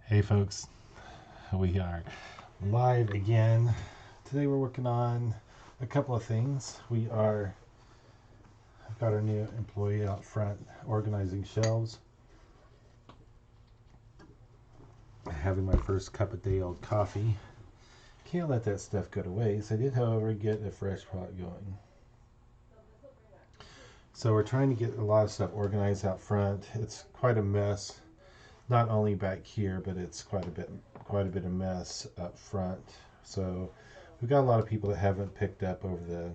Hey folks, we are live again. Today we're working on a couple of things. I've got our new employee out front organizing shelves. Having my first cup of day old coffee. Can't let that stuff go to waste. I did, however, get a fresh pot going. So we're trying to get a lot of stuff organized out front. It's quite a mess. Not only back here, but it's quite a bit of mess up front. So we've got a lot of people that haven't picked up over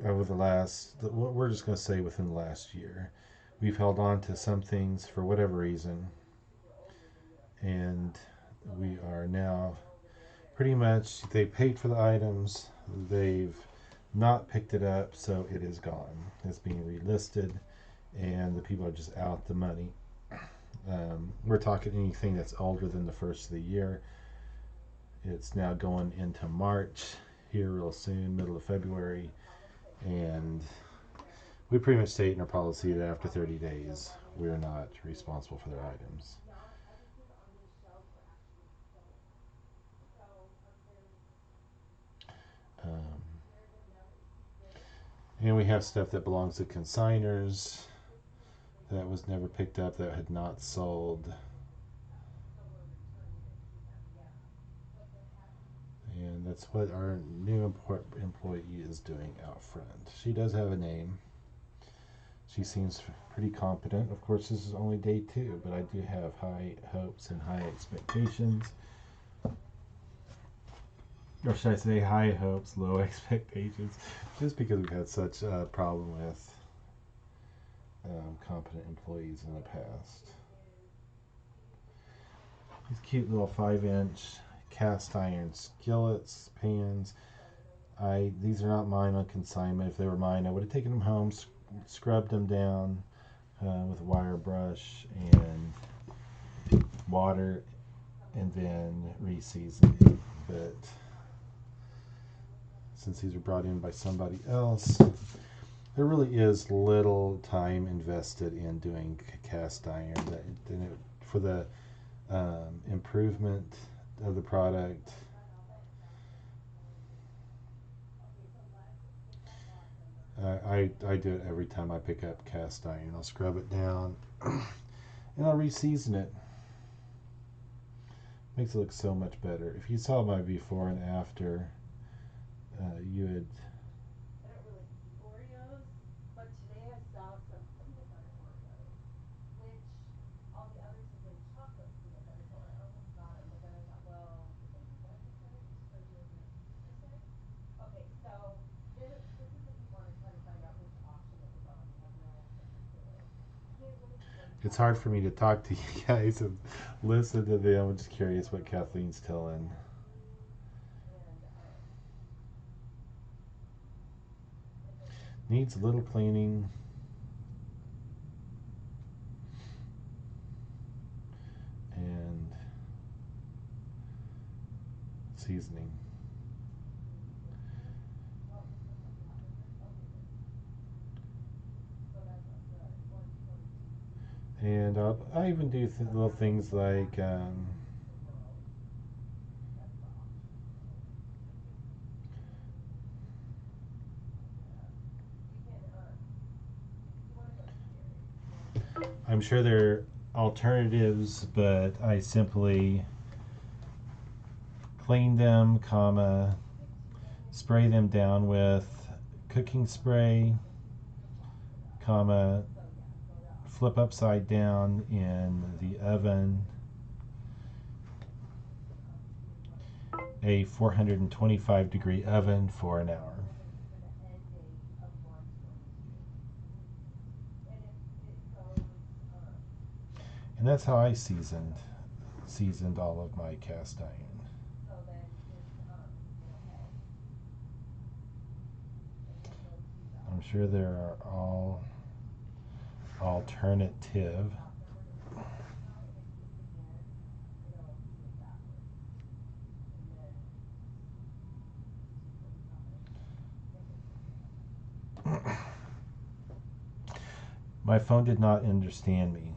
the last. We're just going to say within the last year, we've held on to some things for whatever reason, and we are now pretty much. They paid for the items. They've not picked it up, so it is gone. It's being relisted, and the people are just out the money. We're talking anything that's older than the first of the year. It's now going into March here real soon, middle of February, and we pretty much state in our policy that after 30 days we're not responsible for their items. Um, and we have stuff that belongs to consigners that was never picked up, that had not sold. And that's what our new employee is doing out front. She does have a name. She seems pretty competent. Of course, this is only day 2, but I do have high hopes and high expectations. Or should I say high hopes, low expectations? Just because we've had such a problem with competent employees in the past. These cute little 5-inch cast iron skillets, pans. These are not mine on consignment. If they were mine, I would have taken them home, scrubbed them down with a wire brush and water, and then re-seasoned. But since these were brought in by somebody else, there really is little time invested in doing cast iron. For the improvement of the product, I do it every time I pick up cast iron. I'll scrub it down and I'll re-season it. Makes it look so much better. If you saw my before and after, you would. It's hard for me to talk to you guys and listen to them. I'm just curious what Kathleen's telling. Needs a little cleaning. And seasoning. And I even do little things like I'm sure there are alternatives, but I simply clean them, spray them down with cooking spray, flip upside down in the oven, a 425 degree oven for an hour. And that's how I seasoned all of my cast iron. I'm sure there are all alternative. My phone did not understand me.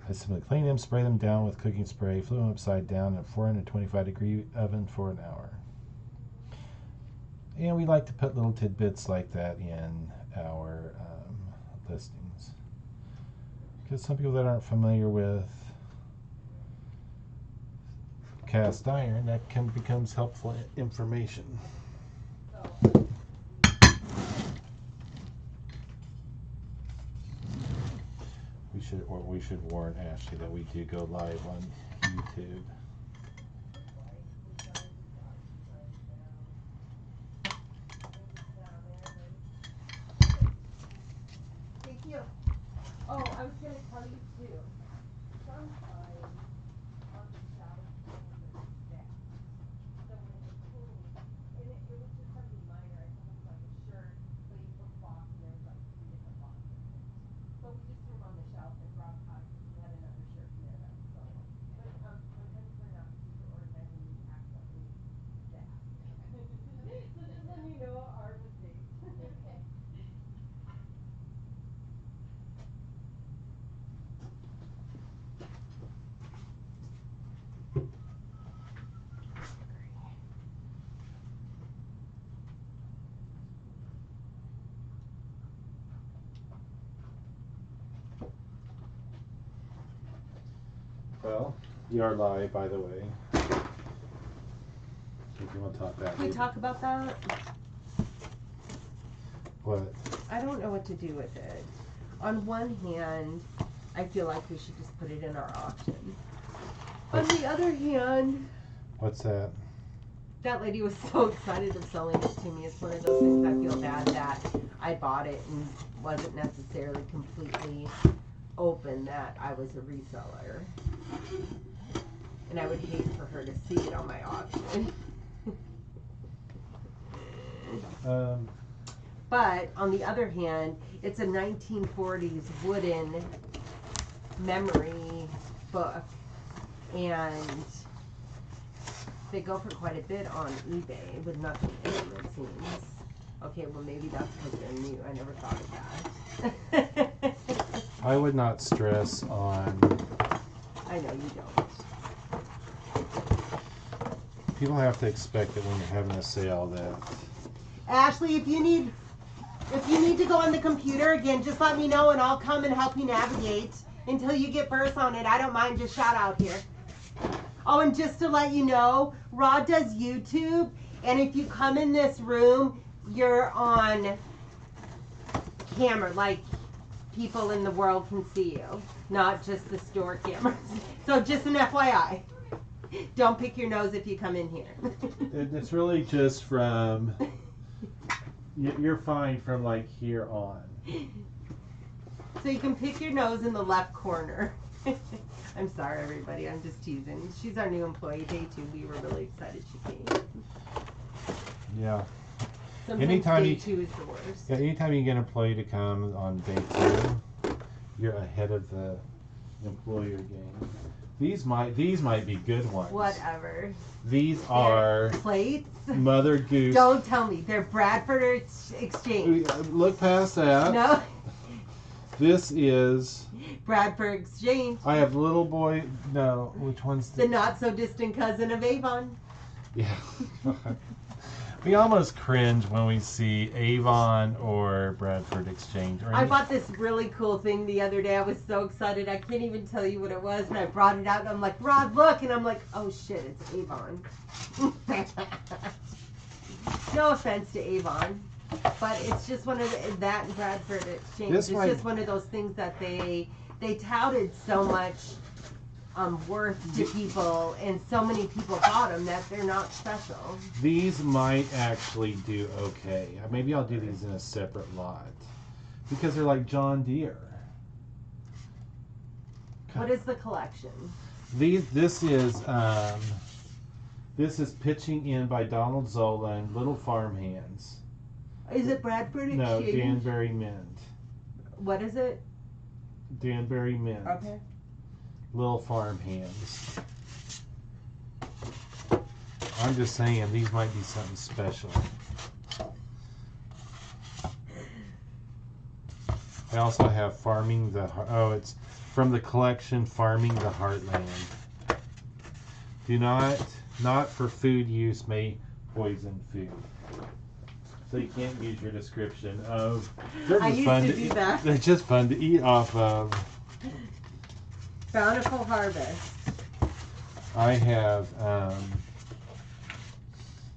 I simply clean them, spray them down with cooking spray, flip them upside down in a 425-degree oven for an hour. And we like to put little tidbits like that in our listings. Because some people that aren't familiar with cast iron, that becomes helpful information. We should warn Ashley that we do go live on YouTube. Thank you. Oh, I was gonna tell you too. Sometimes on the shelf, there's that. So when it was clean, and it was just something minor. I think it was like a shirt, Facebook box, and there was like 3 different boxes. So we just threw them on the shelf and Rob caught it because he had another shirt in there that was sewing. But sometimes we're not super organized and we accidentally that. So just let me know our mistakes. Okay. Well, you are live, by the way. If you want to talk that. Can we talk about that? What? I don't know what to do with it. On one hand, I feel like we should just put it in our auction. On the other hand, What's that? that lady was so excited of selling it to me. It's one of those things I feel bad that I bought it and wasn't necessarily completely open that I was a reseller. And I would hate for her to see it on my auction. But on the other hand, it's a 1940s wooden memory book, and they go for quite a bit on eBay with nothing in them, it seems. Okay, well maybe that's because they're new. I never thought of that. I would not stress on. I know you don't. People have to expect that when you're having a sale that. Ashley, if you need to go on the computer again, just let me know and I'll come and help you navigate until you get burst on it. I don't mind, just shout out here. Oh, and just to let you know, Rod does YouTube, and if you come in this room, you're on camera, like people in the world can see you, not just the store cameras. So just an FYI. Don't pick your nose if you come in here. It's really just from. You're fine from like here on. So you can pick your nose in the left corner. I'm sorry, everybody. I'm just teasing. She's our new employee. Day 2. We were really excited she came. Yeah. Sometimes Anytime day you- 2 is the worst. Yeah. Anytime you get an employee to come on day 2, you're ahead of the employer game. These might be good ones. Whatever. These are Plates? Mother Goose. Don't tell me. They're Bradford Exchange. Look past that. No. This is. Bradford Exchange. I have little boy. No, which one's The not so distant cousin of Avon. Yeah. We almost cringe when we see Avon or Bradford Exchange. Or I any- bought this really cool thing the other day. I was so excited. I can't even tell you what it was. And I brought it out and I'm like, Rod, look. And I'm like, oh shit, it's Avon. No offense to Avon. But it's just one of that and Bradford Exchange. This It's might- just one of those things that they touted so much worth to people. And so many people bought them that they're not special. These might actually do okay. Maybe I'll do these in a separate lot. Because they're like John Deere. What is the collection? This is Pitching In by Donald Zola and Little Farm Hands. Is it Bradford Exchange? No, Danbury Mint. What is it? Danbury Mint. Okay. Little Farm Hands. I'm just saying, these might be something special. I also have Farming the Heart. Oh, it's from the collection Farming the Heartland. Do not for food use may poison food. So you can't use your description of. I used to do that. They're just fun to eat off of. Bountiful Harvest. I have.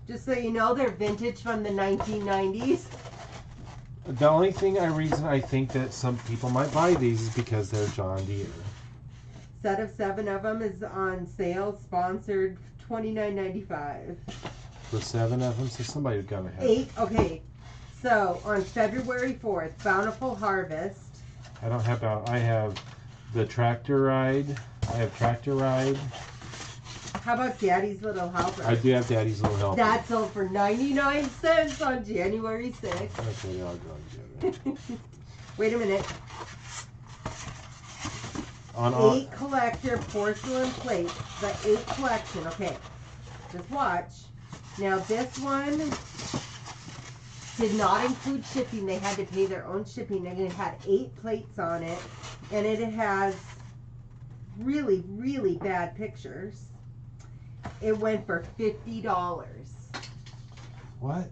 Just so you know, they're vintage from the 1990s. The only reason I think that some people might buy these is because they're John Deere. Set of 7 of them is on sale, sponsored, $29.95. For 7 of them, so somebody's gonna have. 8. Okay, so on February 4th, Bountiful Harvest. I don't have. I have the Tractor Ride. I have Tractor Ride. How about Daddy's Little Helper? I do have Daddy's Little Helper. That sold for 99 cents on January 6th. Okay, I'll go and get it. Wait a minute. On 8 collector porcelain plates. The 8 collection. Okay, just watch. Now this one did not include shipping. They had to pay their own shipping, and it had 8 plates on it, and it has really, really bad pictures. It went for $50. What?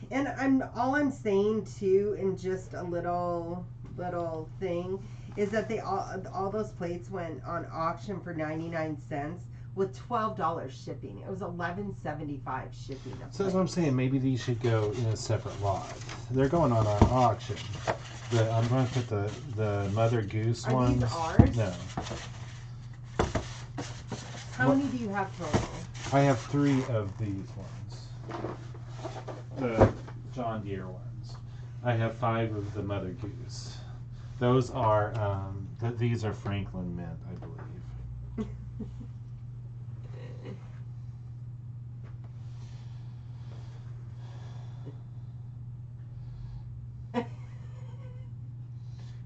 And I'm saying too, in just a little thing, is that they all those plates went on auction for 99 cents with $12 shipping. It was $11.75 shipping. So that's what I'm saying. Maybe these should go in a separate lot. They're going on an auction. I'm going to put the Mother Goose Are ones. these ours? No. How many do you have total? I have 3 of these ones. The John Deere ones. I have 5 of the Mother Goose. Those are these are Franklin mint, I believe.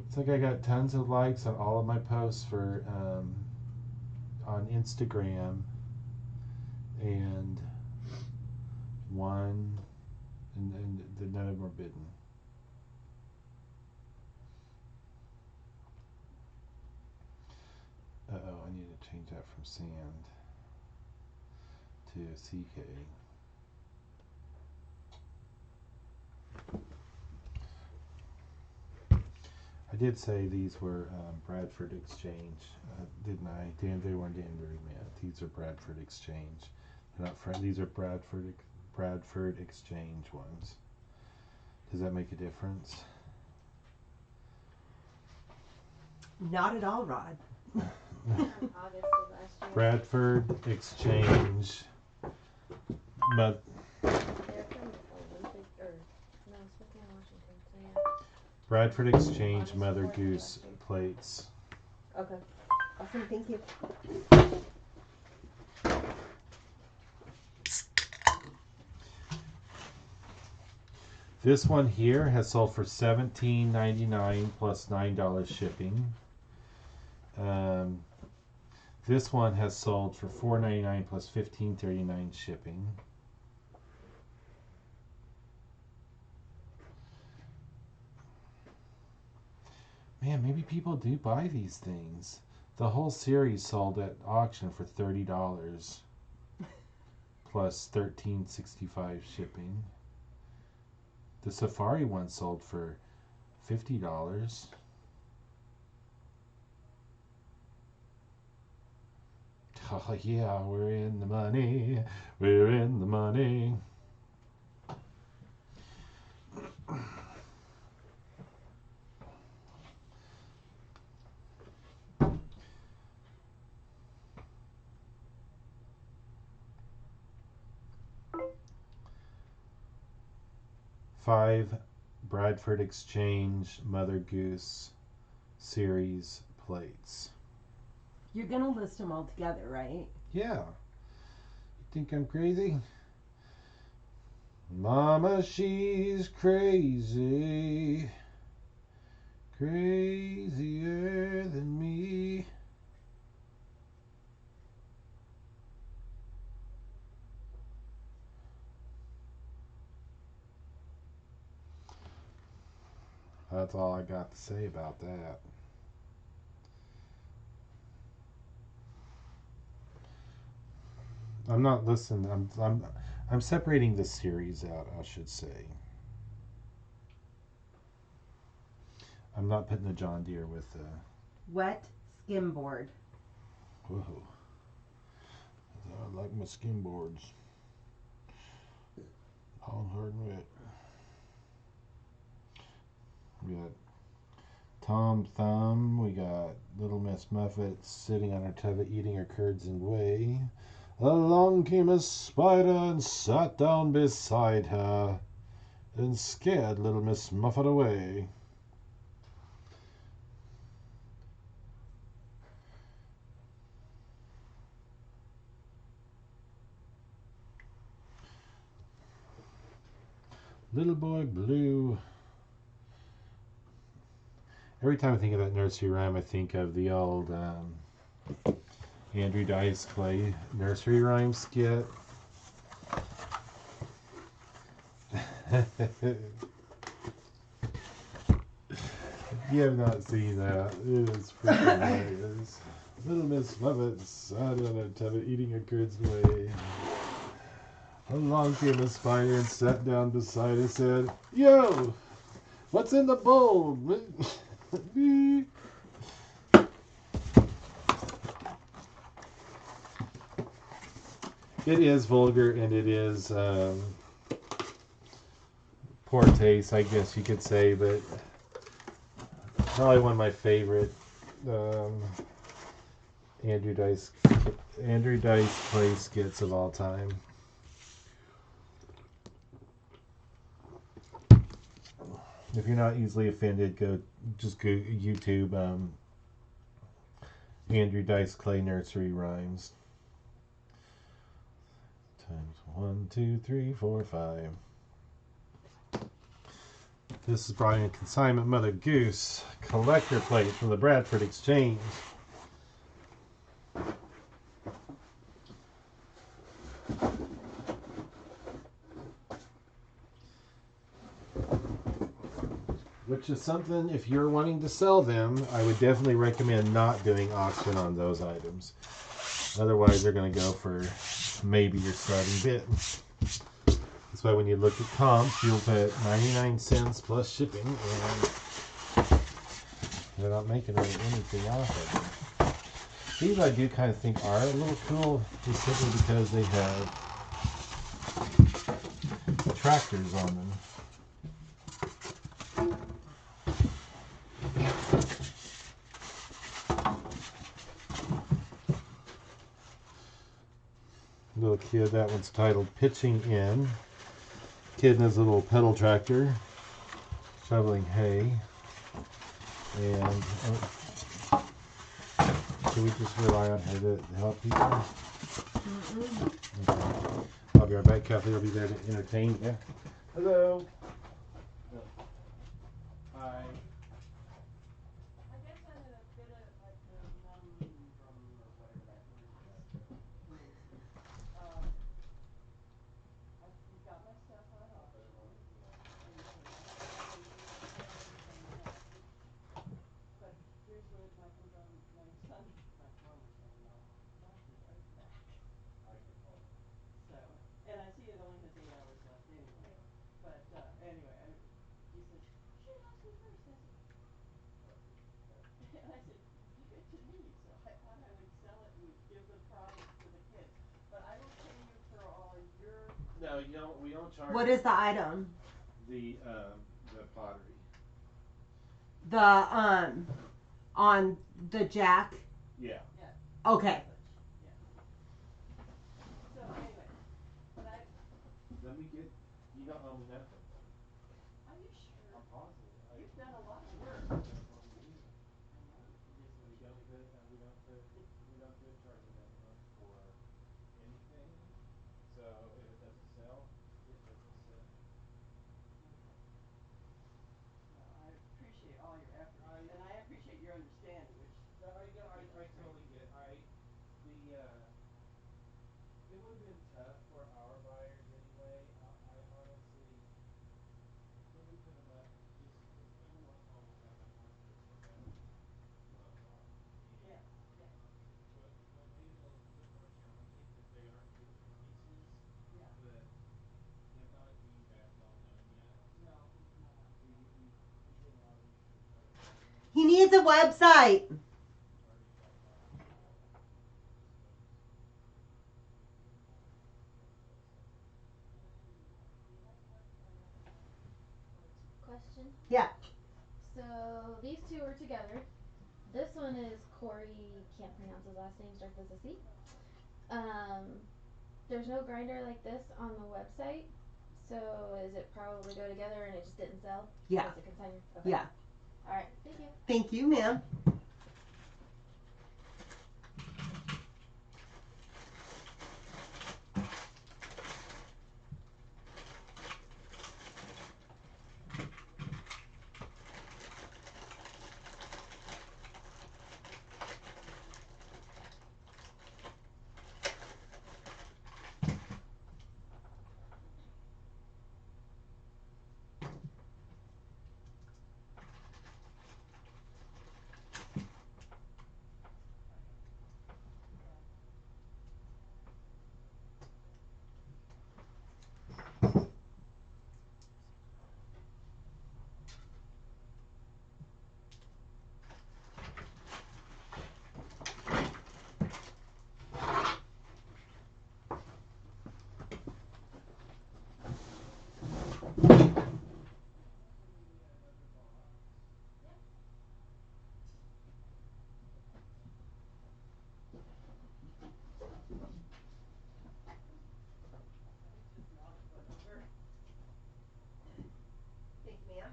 It's like I got tons of likes on all of my posts for on Instagram, and none of them are bidden. I need to change that from sand to CK. I did say these were Bradford Exchange, didn't I? They weren't Danbury Mint. These are Bradford Exchange. They're not these are Bradford Exchange ones. Does that make a difference? Not at all, Rod. August of last year. Bradford Exchange. But They're from Olympic, or no, Smithfield, Washington. So yeah. Bradford Exchange Mother Goose plates. Okay. Awesome, thank you. This one here has sold for $17.99 plus $9 shipping. This one has sold for $4.99 plus $15.39 shipping. Man, maybe people do buy these things. The whole series sold at auction for $30 plus $13.65 shipping. The Safari one sold for $50. Oh yeah, we're in the money. We're in the money. Five Bradford Exchange Mother Goose series plates. You're gonna list them all together, right? Yeah. You think I'm crazy? Mama, she's crazy. Crazier than me. That's all I got to say about that. I'm not listening. I'm separating the series out, I should say. I'm not putting the John Deere with the. Wet skimboard. Whoa. I like my skim boards. Long, hard, and wet. We got Tom Thumb. We got Little Miss Muffet sitting on her tub eating her curds and whey. Along came a spider and sat down beside her and scared Little Miss Muffet away. Little Boy Blue. Every time I think of that nursery rhyme, I think of the old Andrew Dice Clay nursery rhyme skit. If you have not seen that, it is freaking hilarious. Little Miss Muffet sat on a tub eating her curds away. Along came a spider and sat down beside her and said, "Yo, what's in the bowl?" It is vulgar and it is poor taste, I guess you could say, but probably one of my favorite Andrew Dice Clay skits of all time. If you're not easily offended, go YouTube Andrew Dice Clay nursery rhymes. Times 1, 2, 3, 4, 5. This is Brian and Consignment Mother Goose collector plate from the Bradford Exchange. Which is something, if you're wanting to sell them, I would definitely recommend not doing auction on those items. Otherwise, they're going to go for maybe your starting bid. That's why when you look at comps, you'll put 99 cents plus shipping, and they're not making anything off of them. These I do kind of think are a little cool, just simply because they have tractors on them. Little kid, that one's titled Pitching In. Kid and his little pedal tractor shoveling hay. And should we just rely on her to help people? Okay. I'll be right back. Kathy will be there to entertain you. Hello. Hi. I guess I'm in a bit of like a conundrum or whatever that word is. You've got my stuff on auction. And so I know you and everything else. But here's where my son, my former son-in-law, Josh is right back. So, and I see it only has 8 hours left anyway. But anyway, he says, "You should ask me first." I said, and I said, "Give it to me." So I thought I would sell it and give the profits to the kids. But I will pay you for all your. No, you don't. We don't charge. What is the item? The pottery? The on the jack. Yeah. Yeah. Okay. Yeah. So anyway, but Let me get. You don't owe me nothing. are you sure? I'm positive. You've done a lot of work. That's what we do. I know. It is what We you don't do. quit. We don't quit. We don't quit charging minimum for anything. So if it doesn't sell, it doesn't sell. Okay. Well, I appreciate all your efforts, I- and I appreciate your understanding, which. I totally get. It would have been tough for our buyers anyway. I honestly, when we put them up, just because everyone He needs a website. Question. Yeah. So these two are together. This one is Corey. Can't pronounce his last name. Starts with a C. Um, there's no grinder like this on the website. So is it probably go together and it just didn't sell? Yeah. It's a consignor. Okay. Yeah. All right. Thank you. Thank you, ma'am. Thank you, ma'am.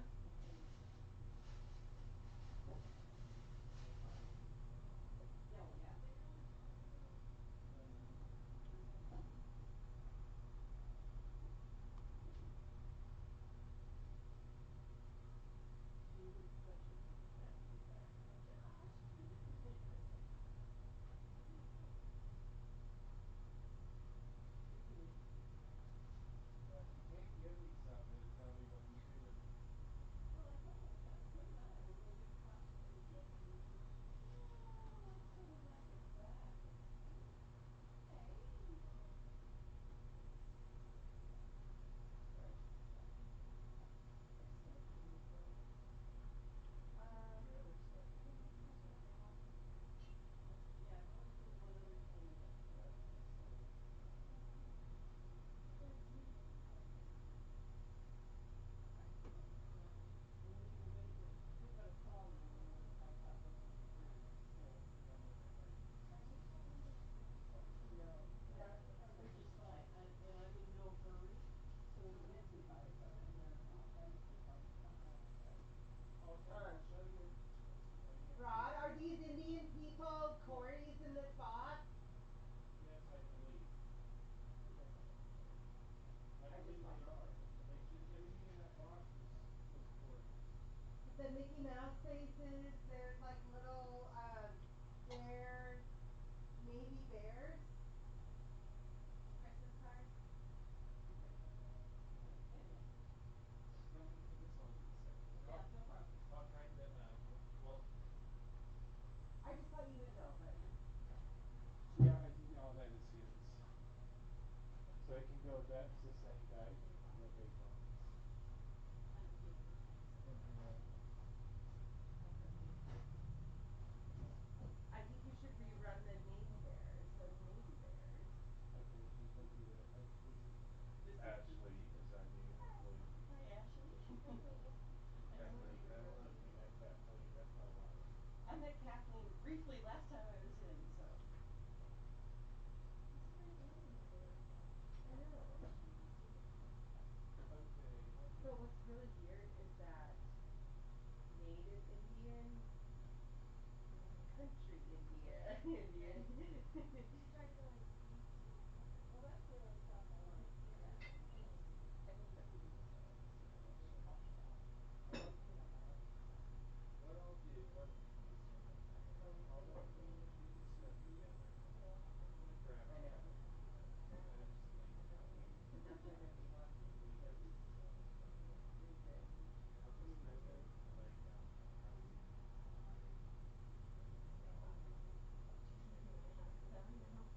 Rod, are these Indian people Corey's in this box? Yes, I believe. I believe they are. Everything in that box was Corey. The Mickey Mouse faces, there's like little bear, maybe bears. Christmas cards. You want me to put this on just a second? Yeah, no problem. I'll kind of, well, I just thought you would know, but yeah, I do know that it's his. So it can go, that's the same guy, the big box. I think you should rerun the name bears as maybe bears. Okay, we'll do that. Ashley is our new employee. Hi, Ashley. Nice to meet you. Kathleen, I don't know if you met Kathleen, that's my wife. I met Kathleen briefly last time I was in, so. It's pretty warm over there, though. I know. Okay. But what's really weird is that native Indian, country India, Indian. She tried to like sneak some stuff in. Well, that's really stuff I like. Yeah. I think the food was delicious too. I know she talked about the one thing about garlic pizza. What I'll do, what, So we I'll can let make you get stuff together. I'm gonna grab I know. Ashley and you. It's definitely gonna be one Because reason. I'm just gonna lay down how we go.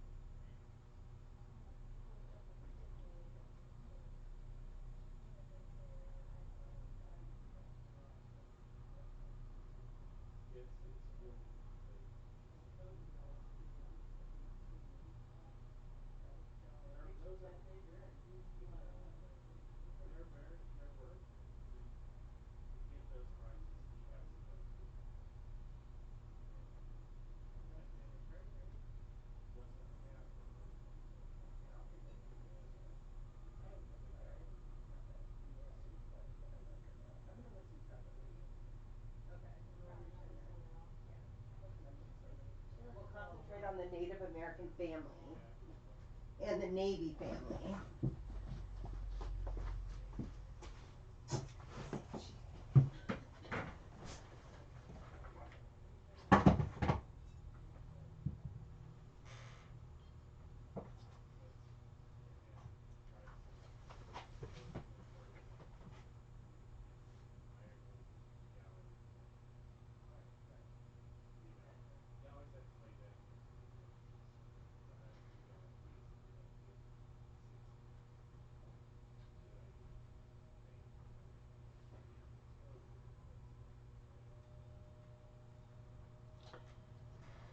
American family and the Navy family.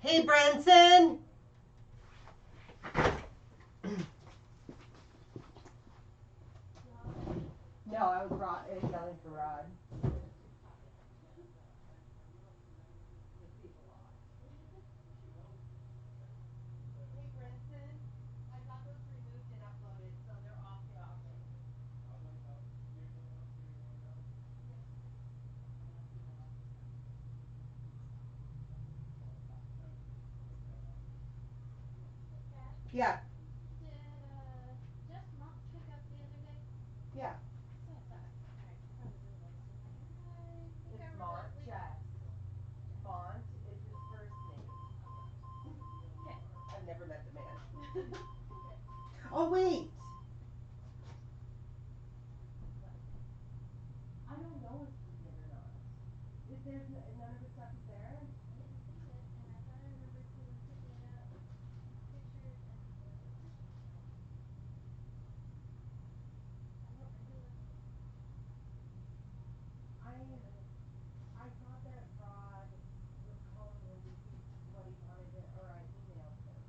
Hey, Branson. No, I was yelling for Rod. Hey, Branson. I got those removed and uploaded, so they're off the auction. Yeah, Did Jeff not pick up the other day? yeah. That's what I thought. Alright, I thought it was Rudolph's. I'm like, I think It's I remember Mont last week. Chess. Font is his first name. Okay. I've never met the man. Okay. Oh, wait. I don't know if he did or not. If there's none of his stuff is there? I didn't see it, and I thought I remembered he was picking it up, pictures, and the I don't know who was. I thought that Rod was calling him to see what he wanted to, or I emailed him.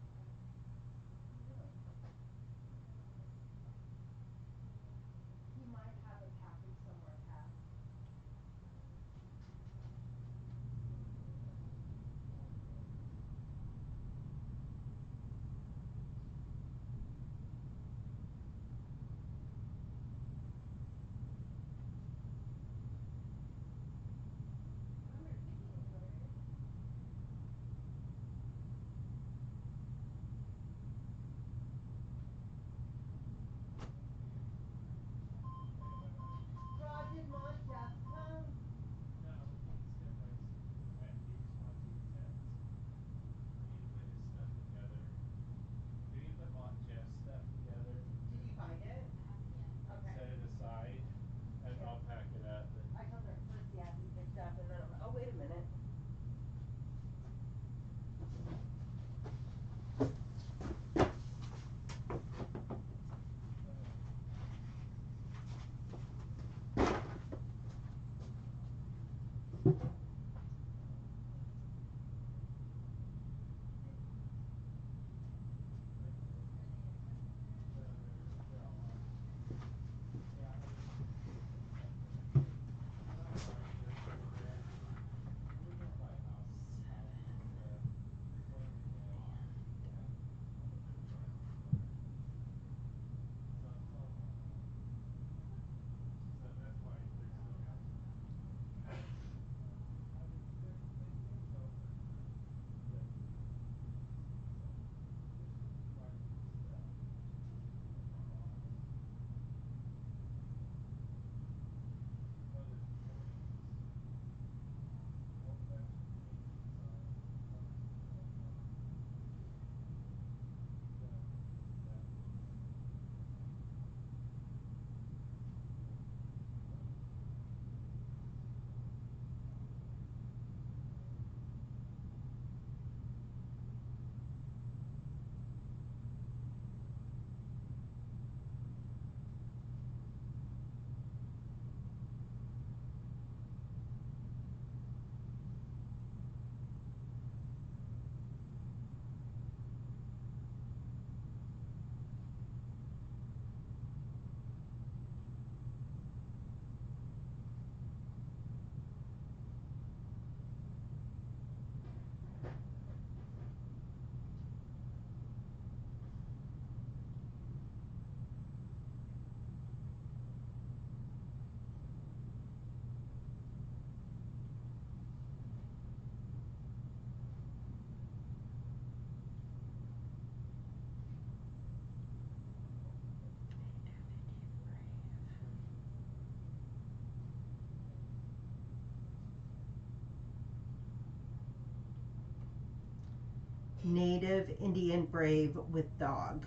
Native Indian brave with dog.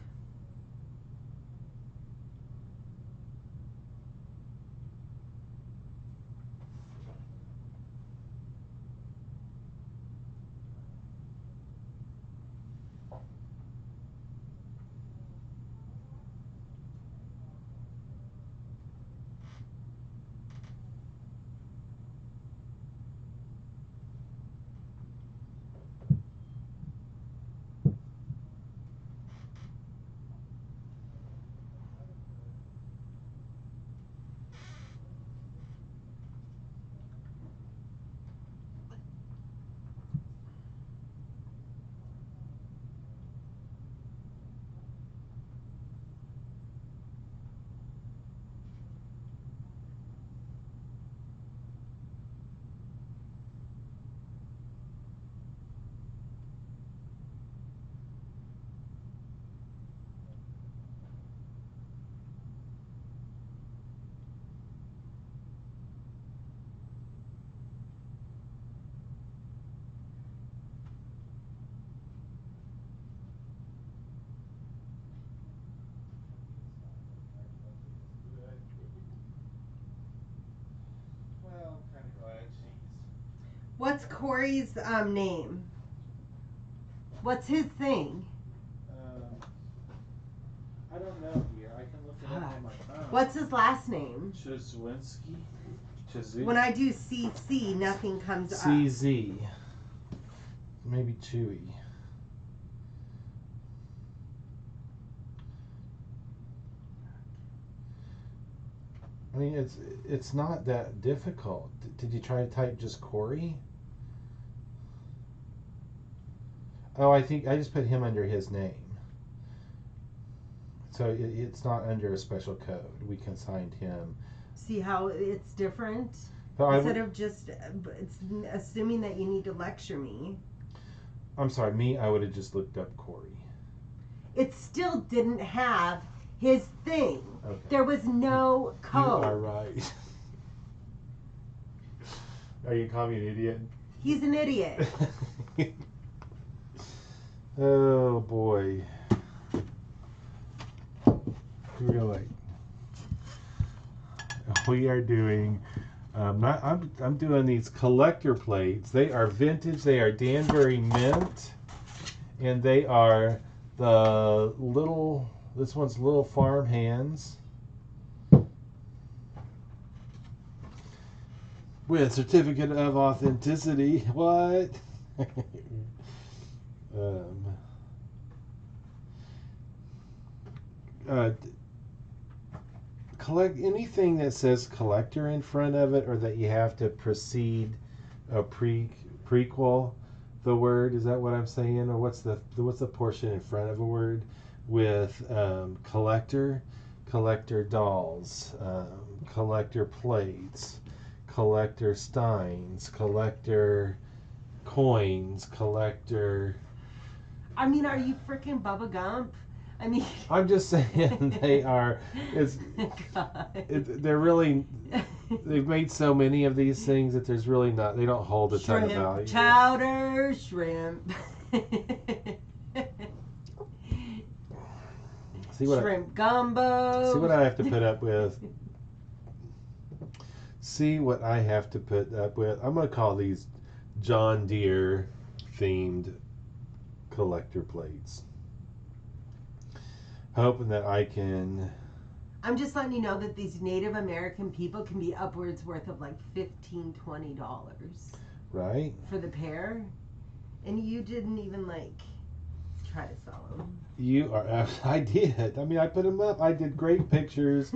Well, I'm kind of glad What's Corey's name? What's his thing? I don't know here. I can look it up on my phone. What's his last name? Chazwinski? When I do CC, nothing comes up. CZ. Maybe Chewy. I mean, it's not that difficult. Did you try to type just Corey? Oh, I think I just put him under his name. So it's not under a special code. We consigned him. See how it's different? So Instead of just it's assuming that you need to lecture me. I'm sorry, I would have just looked up Corey. It still didn't have his thing. Okay. There was no code. You are right. Are you calling me an idiot? He's an idiot. Oh boy. Really. We are doing I'm doing these collector plates. They are vintage, they are Danbury mint, and they are the little, this one's little farm hands with certificate of authenticity. What? Collect anything that says collector in front of it, or that you have to precede a prequel the word. Is that what I'm saying? Or what's the portion in front of a word with collector dolls, collector plates, collector steins, collector coins, collector. I mean, are you freaking Bubba Gump? I mean, I'm just saying they are. They're really. They've made so many of these things that there's really not. They don't hold a ton of value. Chowder shrimp. Shrimp gumbo. See what I have to put up with. See what I have to put up with. I'm gonna call these John Deere themed collector plates. Hoping that I can. I'm just letting you know that these Native American people can be upwards worth of like $15-20. Right. For the pair, and you didn't even like try to sell them. You are. I did. I mean, I put them up. I did great pictures.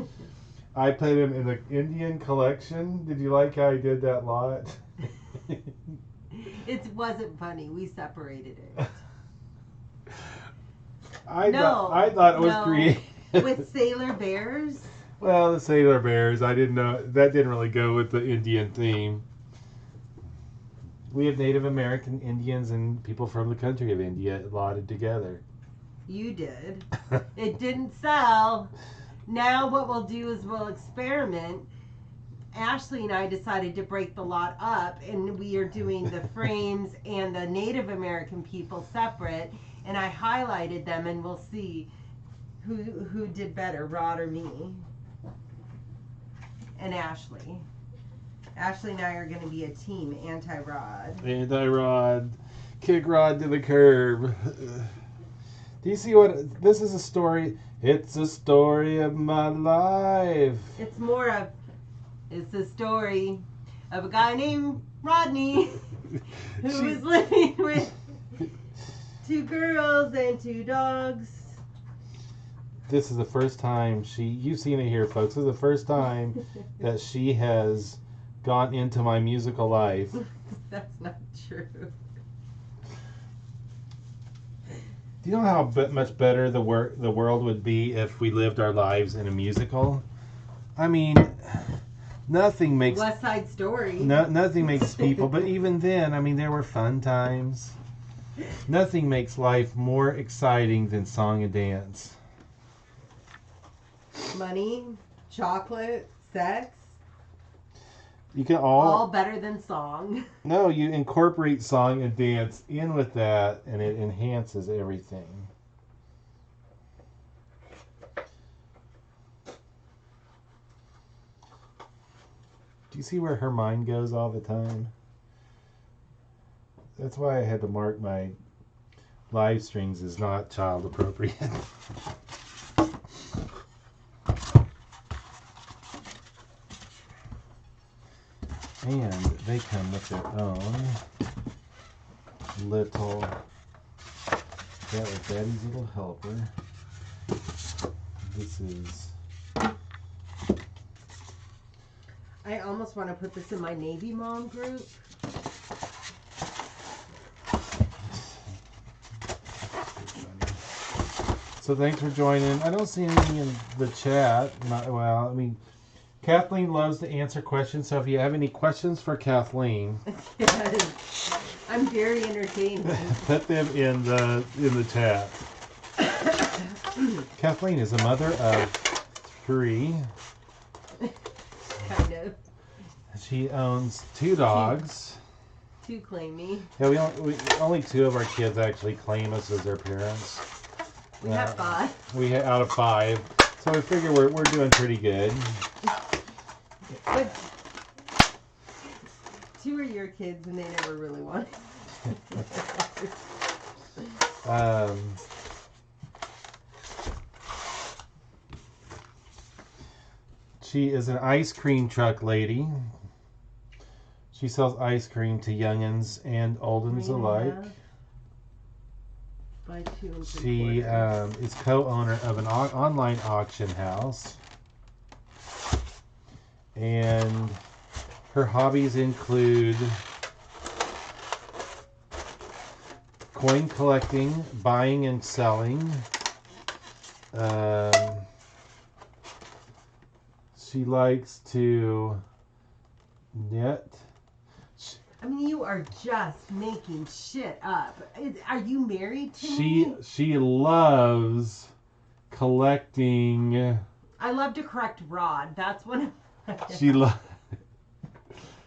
I put them in the Indian collection. Did you like how I did that lot? It wasn't funny. We separated it. I thought it was creative. With Sailor Bears? Well, the Sailor Bears, I didn't know. That didn't really go with the Indian theme. We have Native American Indians and people from the country of India allotted together. You did. It didn't sell. Now what we'll do is we'll experiment Ashley and I decided to break the lot up, and we are doing the frames and the Native American people separate. And I highlighted them, and we'll see who did better, Rod or me. And Ashley. Ashley and I are going to be a team anti-Rod. Anti-Rod. Kick Rod to the curb. Do you see what? This is a story. It's a story of my life. It's more of, it's the story of a guy named Rodney who was living with 2 girls and 2 dogs. This is the first time you've seen it here, folks. This is the first time that she has gone into my musical life. That's not true. Do you know how much better the world would be if we lived our lives in a musical? I mean, nothing makes West Side Story. nothing makes people, but even then, I mean, there were fun times. Nothing makes life more exciting than song and dance. Money, chocolate, sex, You can all better than song. No, you incorporate song and dance in with that, and it enhances everything. Do you see where her mind goes all the time? That's why I had to mark my live strings as not child appropriate. And they come with their own little, that was Daddy's Little Helper. This is, I almost want to put this in my Navy Mom group. so thanks for joining. I don't see anything in the chat. Well, I mean, Kathleen loves to answer questions, so if you have any questions for Kathleen, Yes. I'm very entertained. put them in the chat. Kathleen is a mother of 3. Kind of. She owns 2 dogs. 2 claim me. Yeah, only 2 of our kids actually claim us as their parents. We have 5. We out of 5, so we figure we're doing pretty good. But 2 are your kids, and they never really want it. She is an ice cream truck lady. She sells ice cream to youngins and oldins alike. Buy 2 and 3 She quarters. is co-owner of an online auction house. And her hobbies include coin collecting, buying and selling. She likes to knit. I mean, you are just making shit up. Are you married to me? She loves collecting. I love to correct Rod. That's one of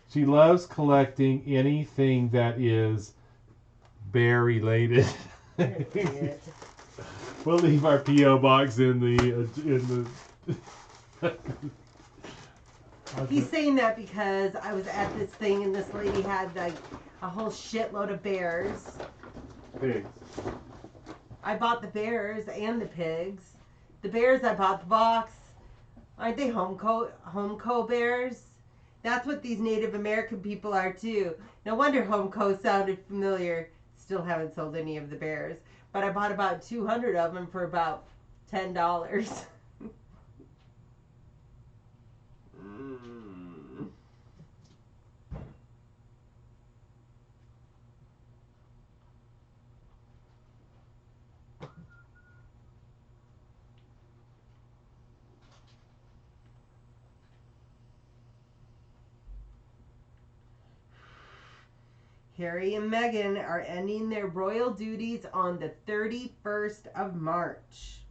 She loves collecting anything that is bear related. We'll leave our PO box in the. He's saying that because I was at this thing and this lady had like a whole shitload of bears. Pigs. I bought the bears and the pigs. The bears, I bought the box. Aren't they Homeco bears? That's what these Native American people are too. No wonder Homeco sounded familiar. Still haven't sold any of the bears. But I bought about 200 of them for about $10. Harry and Meghan are ending their royal duties on the 31st of March.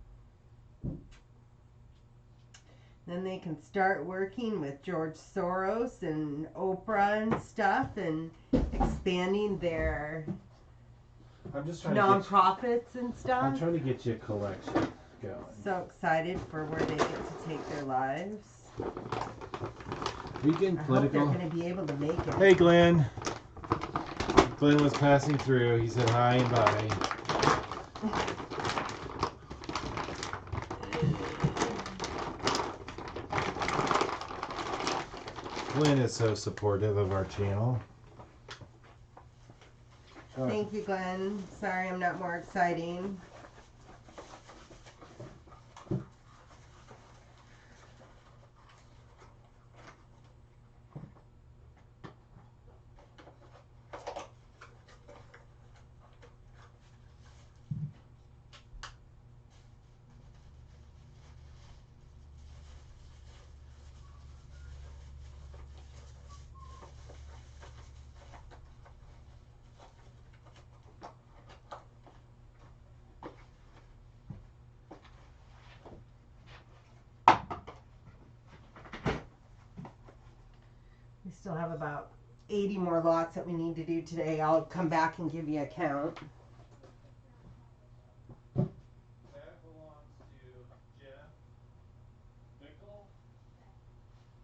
Then they can start working with George Soros and Oprah and stuff and expanding their I'm just trying nonprofits and I'm stuff. trying to get you a collection going. So excited for where they get to take their lives. Weekend I hope political. they're going to be able to make it. Hey, Glenn. Glenn was passing through. He said hi and bye. Glenn is so supportive of our channel. Thank you, Glenn. Sorry I'm not more exciting. We still have about 80 more lots that we need to do today. I'll come back and give you a count. That belongs to Jeff Bickle.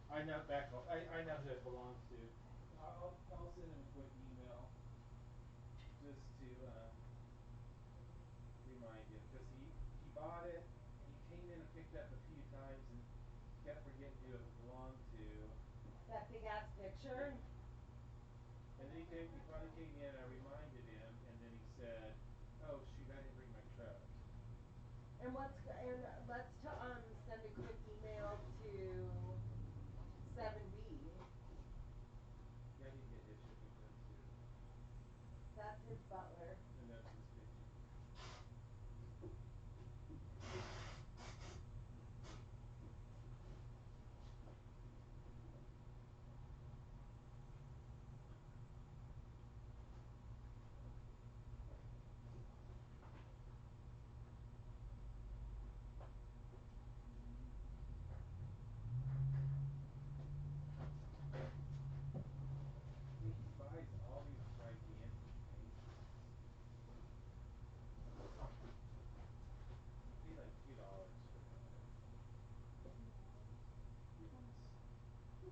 I know Beckle. I know who it belongs to. I'll send him a quick email just to remind you, because he bought it and he came in and picked up a few times and kept forgetting who it belonged to. That big ass picture? And then he finally came in and I reminded him, and then he said, "Oh shoot, I didn't bring my truck." And let's send a quick email to 7B. Yeah, he get his shipping done too, That's his butler. and that's his picture. He buys all these gigantic paintings. He paid like $2 for that. Yes. Yeah.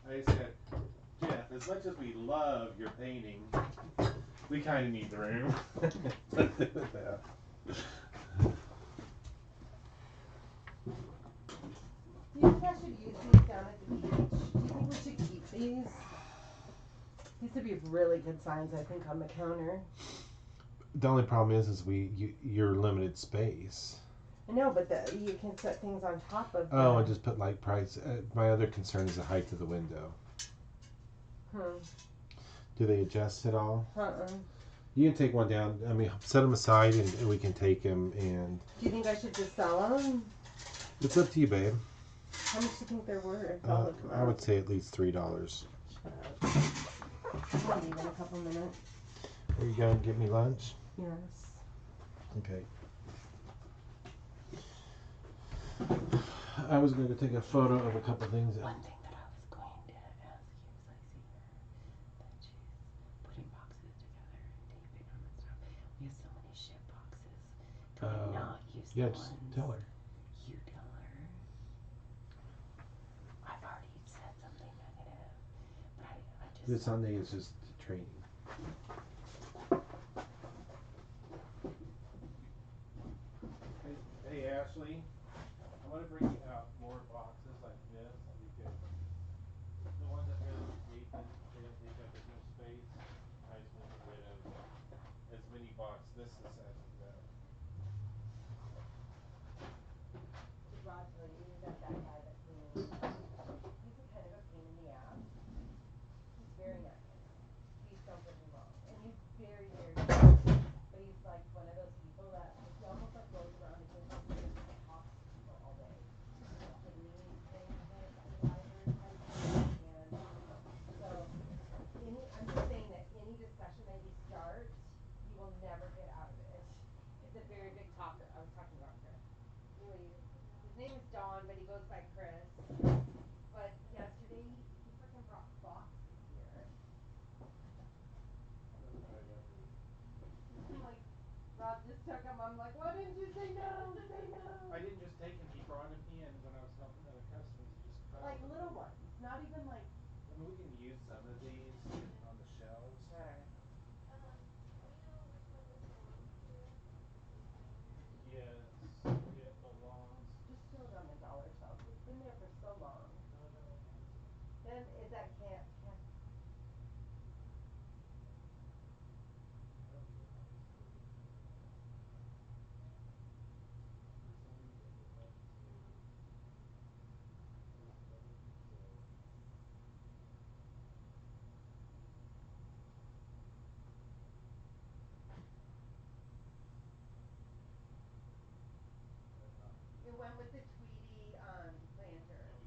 I said, Jeff, as much as we love your painting, we kind of need the room. Let's do it that. Do you think I should use these down at the beach? Do you think we should keep these? These would be really good signs, I think, on the counter. The only problem is you're limited space. I know, but you can set things on top of. Oh, I just put like price. My other concern is the height of the window. Do they adjust at all? You can take one down. I mean, set them aside and we can take them. And do you think I should just sell them? It's up to you, babe. How much do you think they're worth? I would say at least $3. I'll leave in a couple minutes. Are you going to give me lunch? Yes. Okay. I was going to take a photo of a couple things. One thing that I was going to ask you is I see that she's putting boxes together and taping them and stuff. We have so many ship boxes. Can we not use Yeah, just tell her. You tell her. I've already said something negative, but I just. This Sunday is just training. Hey Ashley, I'm gonna bring you out more boxes like this because the ones that go deep and they don't take up as much space. I just want to get rid of as many boxes. This is as we go. Did Rod tell you that guy that came in? He's a kind of a pain in the ass. He's very nice. Please don't get me wrong. And he's very, very nice. But he's like one of those people that he almost like goes around the business and just talks to people all day. Like me saying supervisor type thing. And so I'm just saying that any discussion that you start, you will never get out of it. He's a very big talker. I was talking about Chris. Anyways, his name is Don, but he goes by Chris. But yesterday, he freaking brought boxes here. I'm like, Rob just took them. I'm like, why didn't you say no? Say no. I didn't just take them. He brought them in when I was helping other customers. He just piled Like them little in. ones, not even like. I mean, we can use some of these on the shelves. Alright. Do we know which one this belongs to? These banners? Yes, it belongs. Just throw it on the dollar shelf. It's been there for so long. No, that one has it. Then is that can't. I don't care. I'll just put it in there. For some reason, it went to this button, so. It went with the Tweety lantern. And we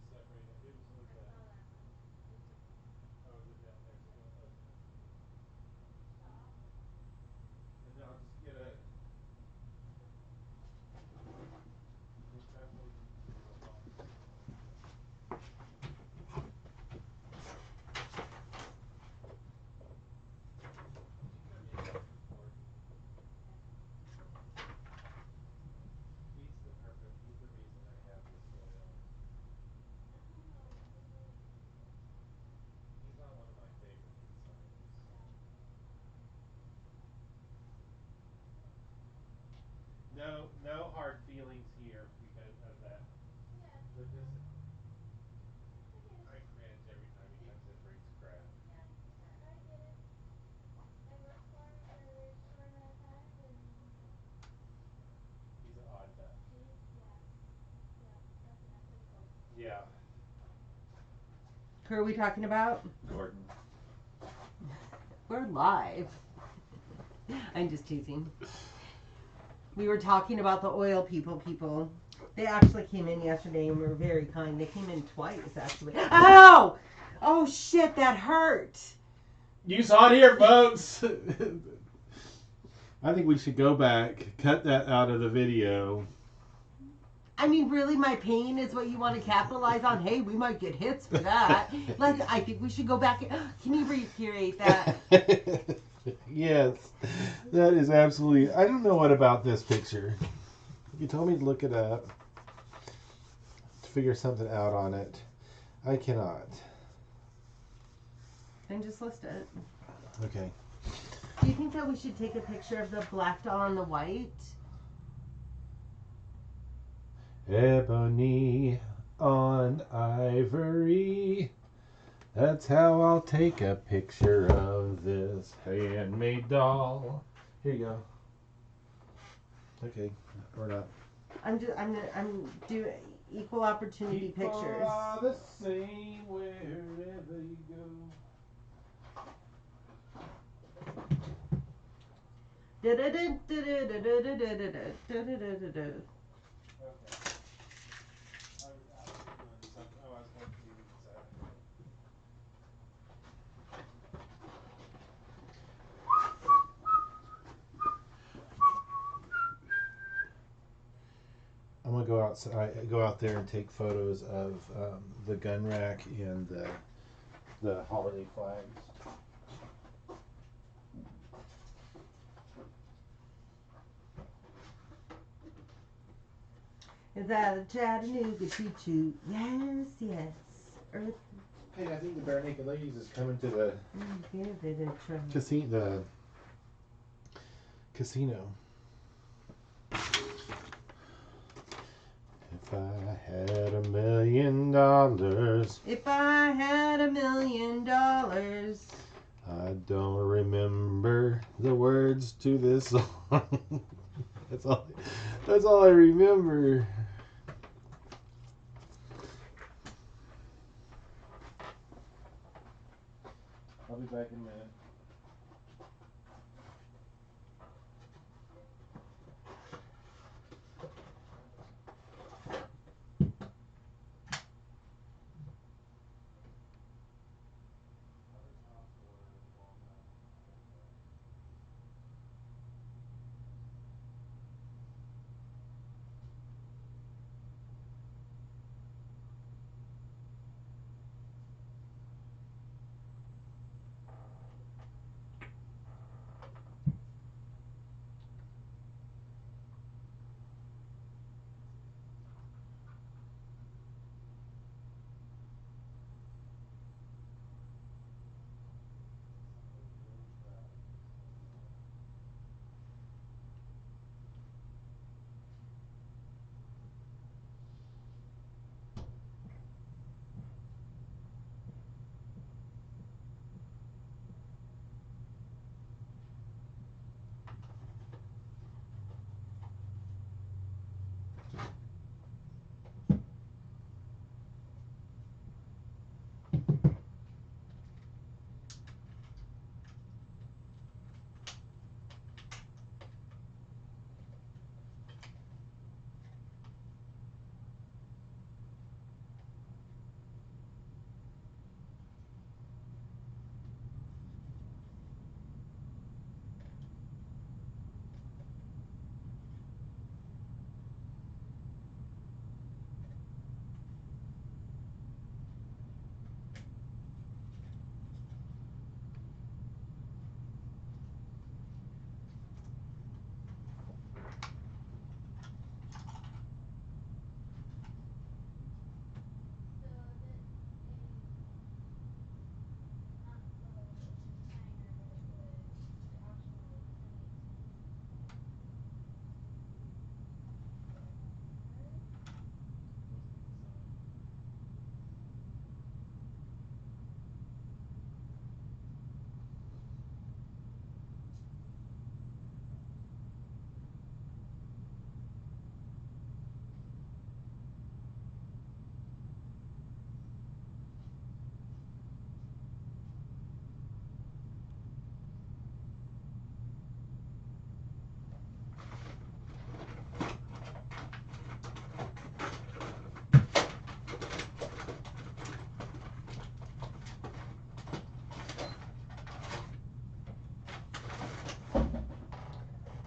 separated. It was with I the. saw that one. It's with me. Oh, is it down next to it? Okay. Stop. And then I'll just get a. We'll cut those into little boxes. Would you come in here, Gordon? He's the perfect. He's the reason I have this oil. He's not one of my favorite consigners. No, no hard feelings here because of that. Yeah. But this, I get it. I cringe every time he comes in and brings crap. I get it. I work for him for a very short amount of time and He's an odd duck. he's, yeah. Yeah, definitely. Yeah. Who are we talking about? Gordon. We're live. I'm just teasing. We were talking about the oil people. They actually came in yesterday and were very kind. They came in twice, actually. Ow! Oh, shit, that hurt. You saw it here, folks. I think we should go back, cut that out of the video. I mean, really, my pain is what you want to capitalize on? Hey, we might get hits for that. Like, I think we should go back. Can you recreate that? Yes, that is absolutely. I don't know what about this picture. You told me to look it up, to figure something out on it. I cannot. Then just list it. Okay. Do you think that we should take a picture of the black doll and the white? Ebony on ivory. That's how I'll take a picture of this handmade doll. Here you go. Okay, or not. I'm doing equal opportunity People pictures. are the same wherever you go. Okay. I was actually doing something. Oh, I was going to I'm gonna go outside, go out there and take photos of the gun rack and the holiday flags. Is that a Chattanooga choo-choo? Yes, yes. Earth, Hey, I think the Bare Naked Ladies is coming to the give it a try. casino. If I had $1 million, If I had $1 million, I don't remember the words to this song. That's all I remember. I'll be back in a minute.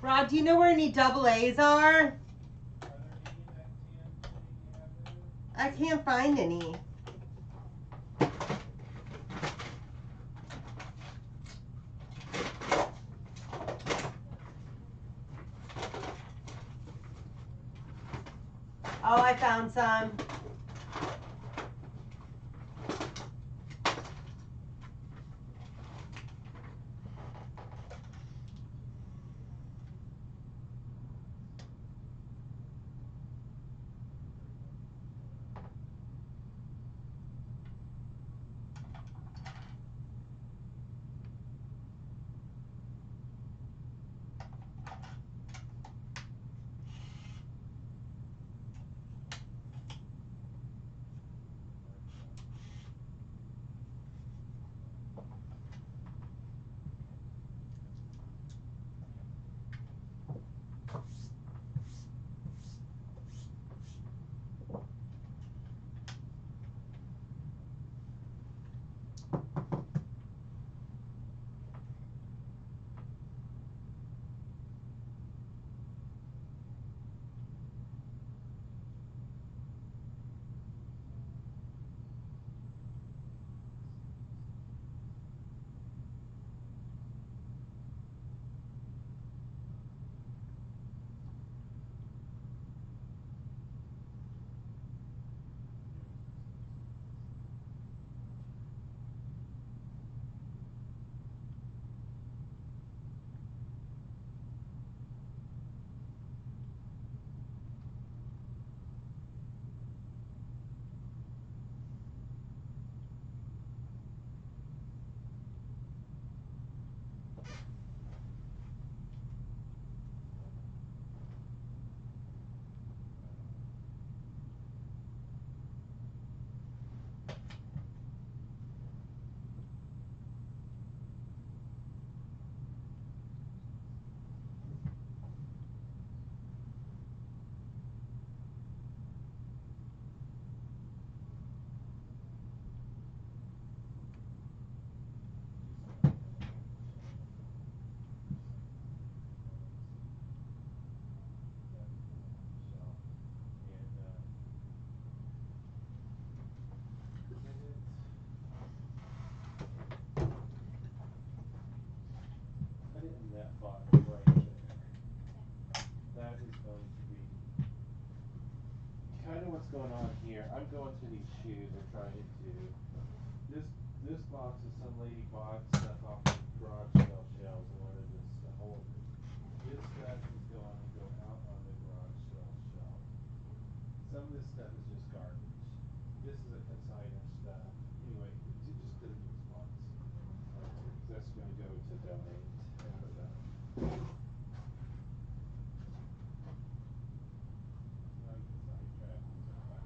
Rod, do you know where any double A's are? I can't find any. Oh, I found some. spot right there. That is going to be kind of what's going on here. I'm going through these shoes and trying to. This box is some lady bought stuff off the garage sale shelves and wanted us to hold it. This stuff is going to go out on the garage sale shelf. Some of this stuff is just garbage. This is a consigner stuff. Anyway, just put it in this box. That's going to go to donate. And put that. Now you can sidetrack. It's all right.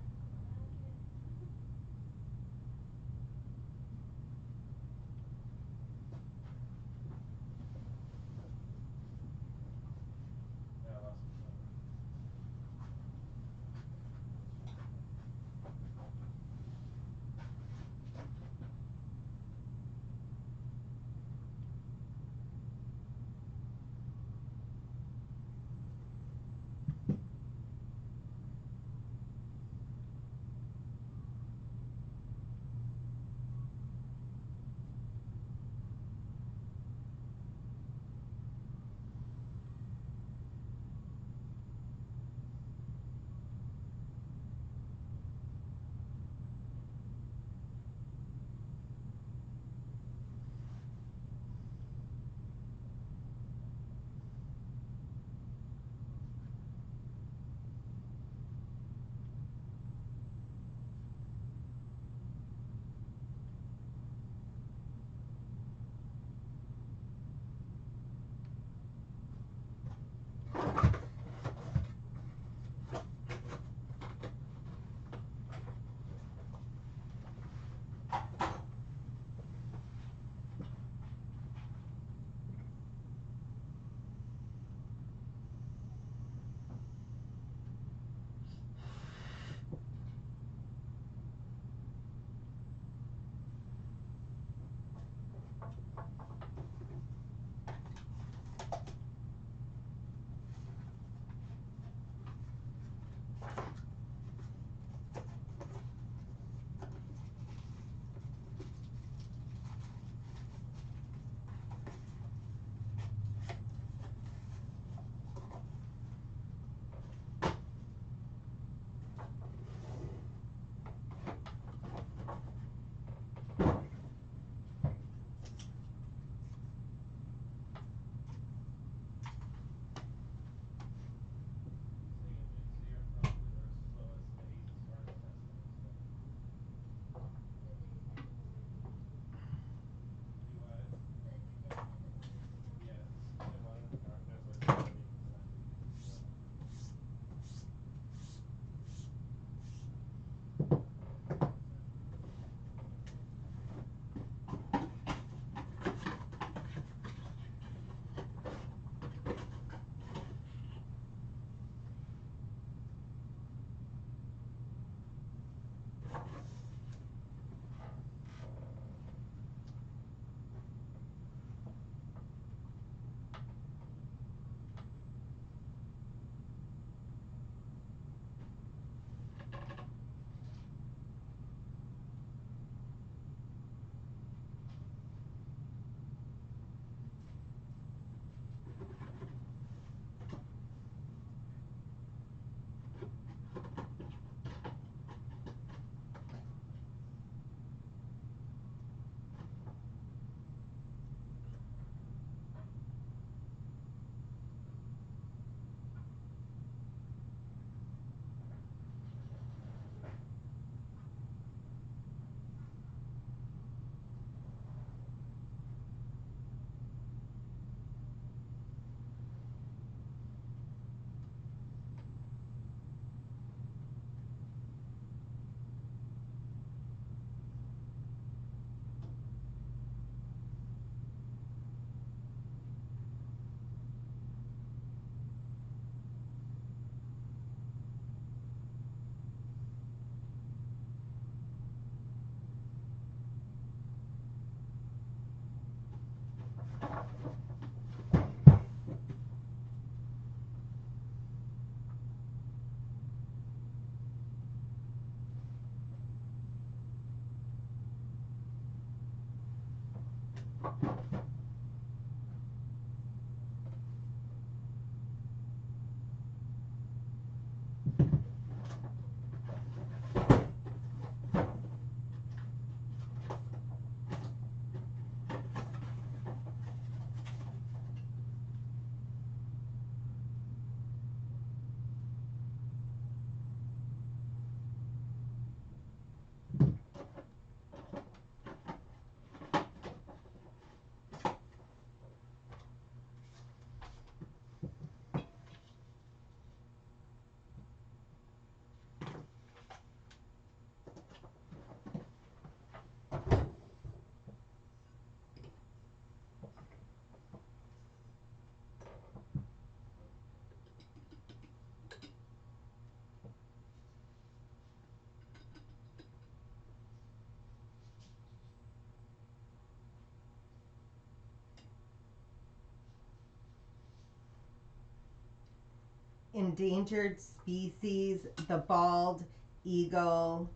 endangered species, the bald eagle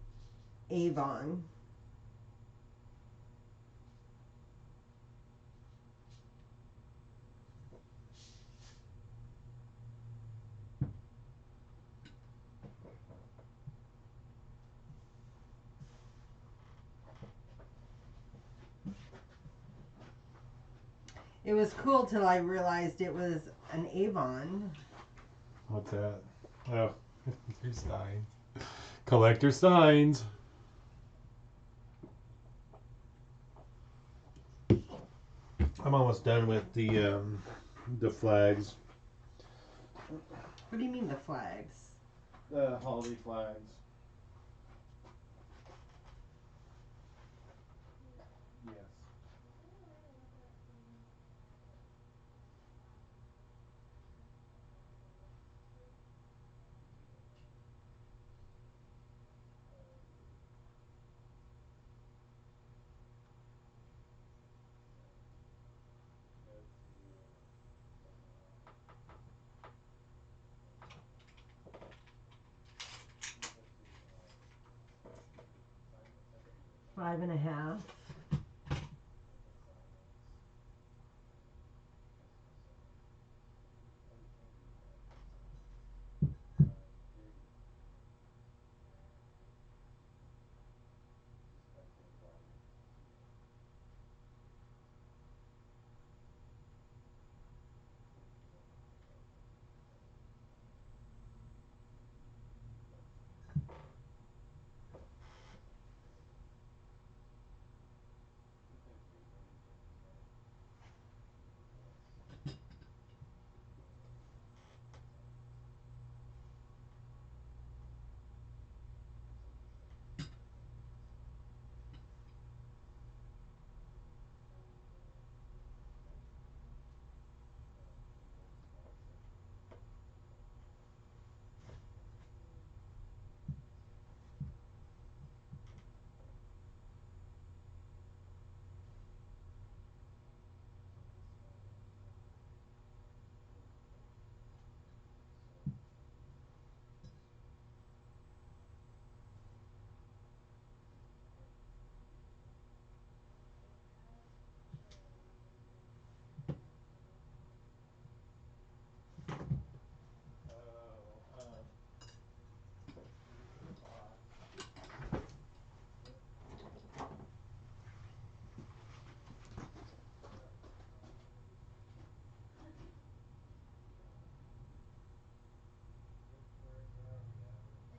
avon. It was cool till I realized it was an avon. What's that? Oh, your sign. Collector signs. I'm almost done with the flags. What do you mean the flags? The holiday flags. Yes. Five and a half.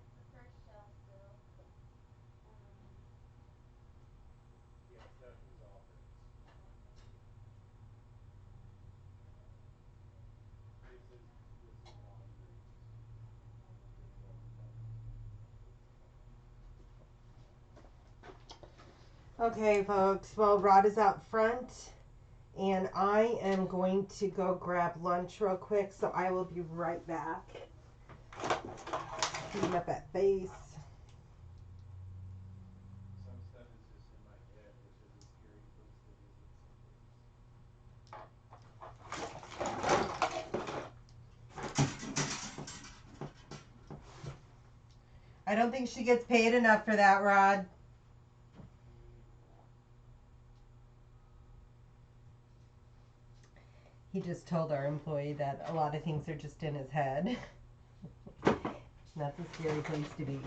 It's the first shelf still. Yeah, Stephanie's offers. This is laundry. Okay, folks. Well, Rod is out front, and I am going to go grab lunch real quick, so I will be right back. Clean up that face. Some stuff is just in my head, which is a scary place to visit some days. I don't think she gets paid enough for that, Rod. He just told our employee that a lot of things are just in his head. That's a scary place to be.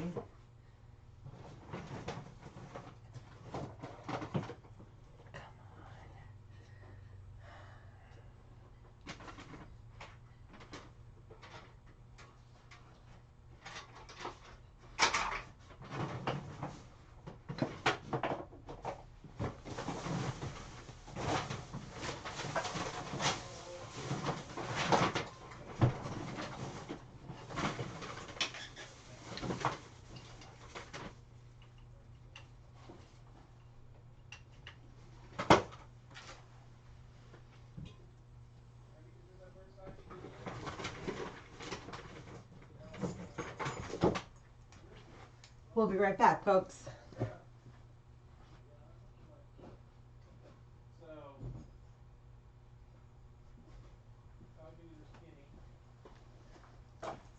We'll be right back, folks. So, ugly or skinny?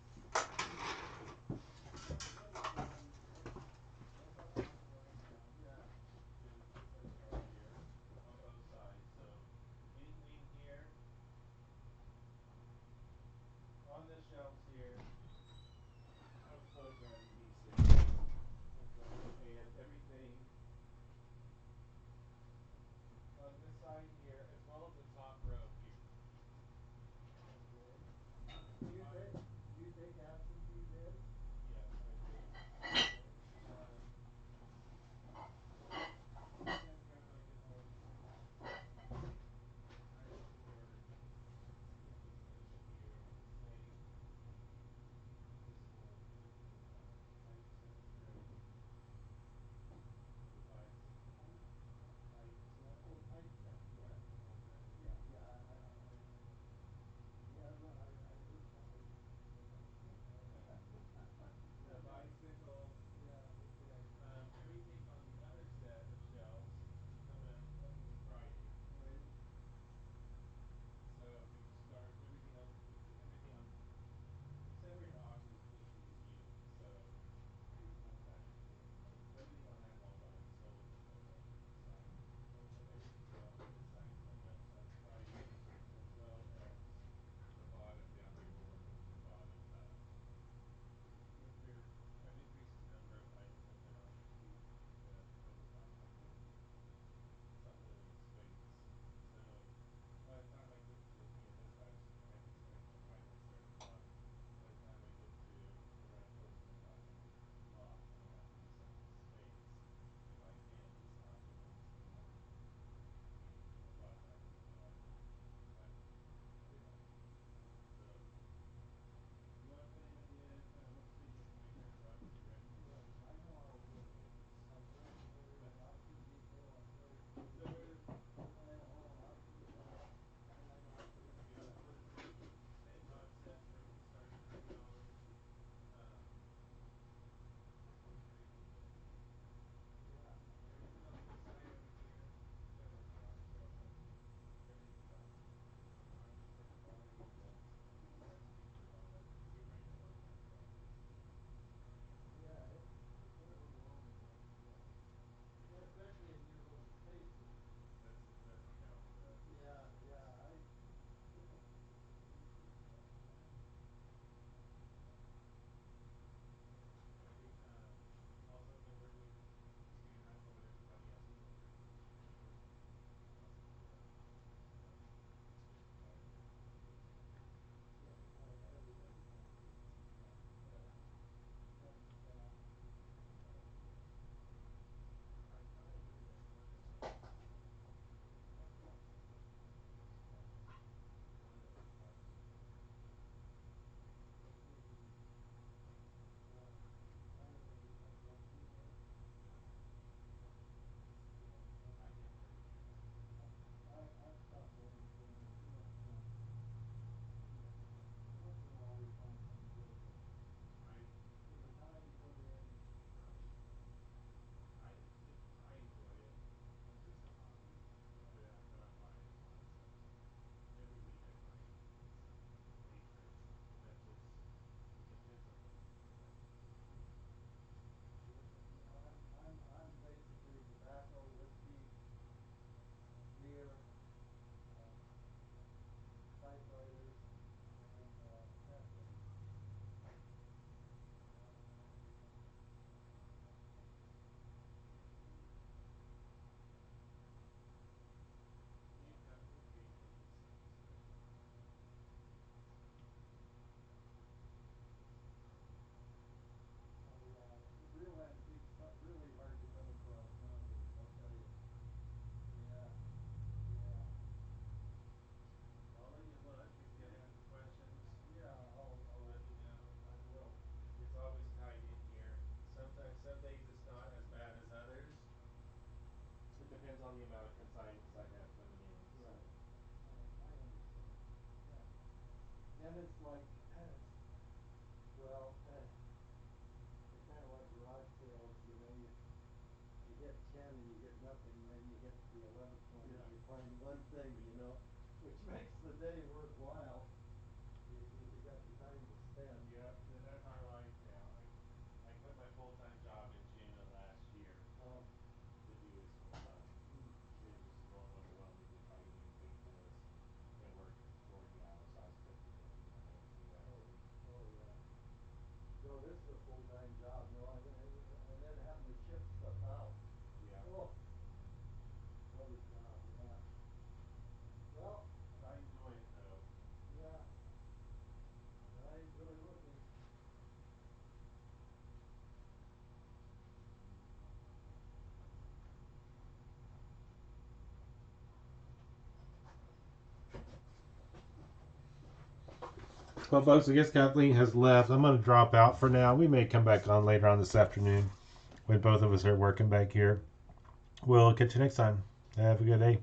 it's like, well, it's kind of like garage sales, you know, you hit 10 and you get nothing, then you hit the 11th one and you find one thing, you know, which makes the day worthwhile. You got the time to spend. Yep, and that's our life now. I quit my full-time job in June of last year to do this full time. It was just overwhelming to try to get anything for us and work 40 hours. So I was quick to throw it in my hands and do that. Oh yeah. No, this is a full-time job, no, and then having to ship stuff out. Yeah. Oh, what a job, yeah. Well, I enjoy it though. yeah, I enjoy looking. Well, folks, I guess Kathleen has left. I'm going to drop out for now. We may come back on later on this afternoon when both of us are working back here. We'll catch you next time. Have a good day.